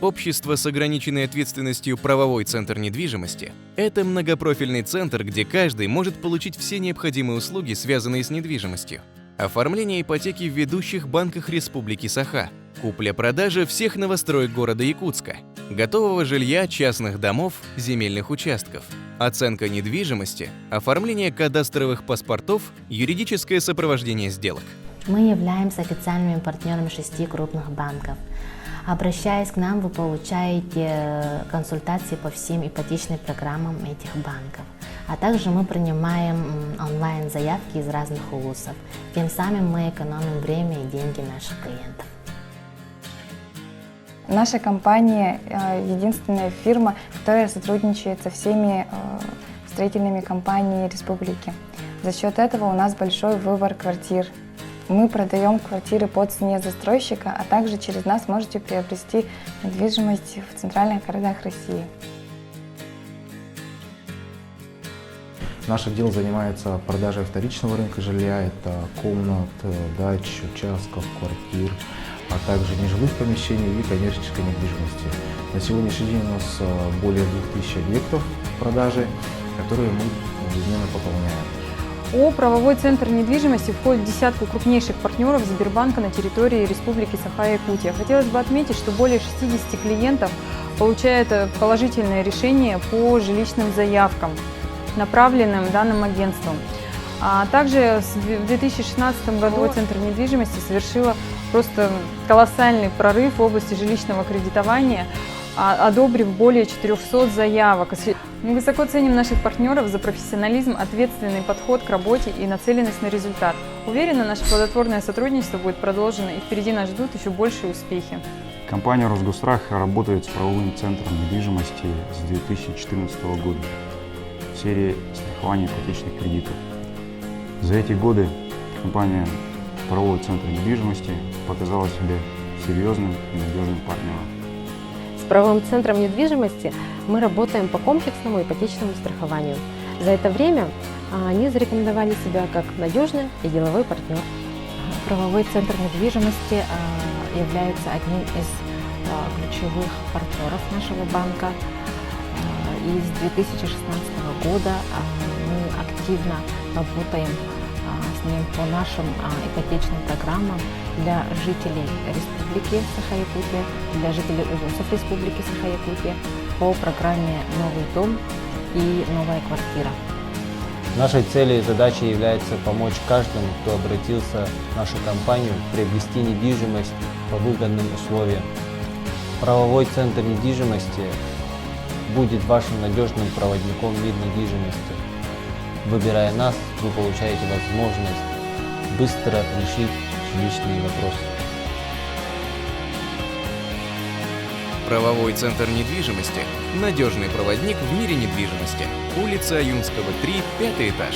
Общество с ограниченной ответственностью «Правовой центр недвижимости» — это многопрофильный центр, где каждый может получить все необходимые услуги, связанные с недвижимостью. Оформление ипотеки в ведущих банках Республики Саха, купля-продажа всех новостроек города Якутска, готового жилья, частных домов, земельных участков, оценка недвижимости, оформление кадастровых паспортов, юридическое сопровождение сделок. Мы являемся официальными партнерами 6 крупных банков. Обращаясь к нам, вы получаете консультации по всем ипотечным программам этих банков. А также мы принимаем онлайн-заявки из разных вузов. Тем самым мы экономим время и деньги наших клиентов. Наша компания – единственная фирма, которая сотрудничает со всеми строительными компаниями республики. За счет этого у нас большой выбор квартир. Мы продаем квартиры по цене застройщика, а также через нас можете приобрести недвижимость в центральных городах России. Наш отдел занимается продажей вторичного рынка жилья, это комнат, дач, участков, квартир, а также нежилых помещений и коммерческой недвижимости. На сегодняшний день у нас более 2000 объектов продажи, которые мы ежедневно пополняем. Правовой центр недвижимости входит в десятку крупнейших партнеров Сбербанка на территории Республики Саха-Якутия. Хотелось бы отметить, что более 60 клиентов получают положительное решение по жилищным заявкам, направленным данным агентством. А также в 2016 году Центр недвижимости совершила просто колоссальный прорыв в области жилищного кредитования, одобрив более 400 заявок. Мы высоко ценим наших партнеров за профессионализм, ответственный подход к работе и нацеленность на результат. Уверена, наше плодотворное сотрудничество будет продолжено, и впереди нас ждут еще большие успехи. Компания «Росгосстрах» работает с правовым центром недвижимости с 2014 года в серии страхования ипотечных кредитов. За эти годы компания «Правовой центр недвижимости» показала себя серьезным и надежным партнером. С правовым центром недвижимости мы работаем по комплексному ипотечному страхованию. За это время они зарекомендовали себя как надежный и деловой партнер. Правовой центр недвижимости является одним из ключевых партнеров нашего банка. И с 2016 года мы активно работаем с ним по нашим ипотечным программам для жителей Республики Саха-Якутия, для жителей вузов Республики Саха-Якутия по программе «Новый дом» и «Новая квартира». Нашей целью и задачей является помочь каждому, кто обратился в нашу компанию, приобрести недвижимость по выгодным условиям. Правовой центр недвижимости будет вашим надежным проводником в мир недвижимости. Выбирая нас, вы получаете возможность быстро решить жилищные вопросы. Правовой центр недвижимости – надежный проводник в мире недвижимости. Улица Аюнского, 3, 5 этаж.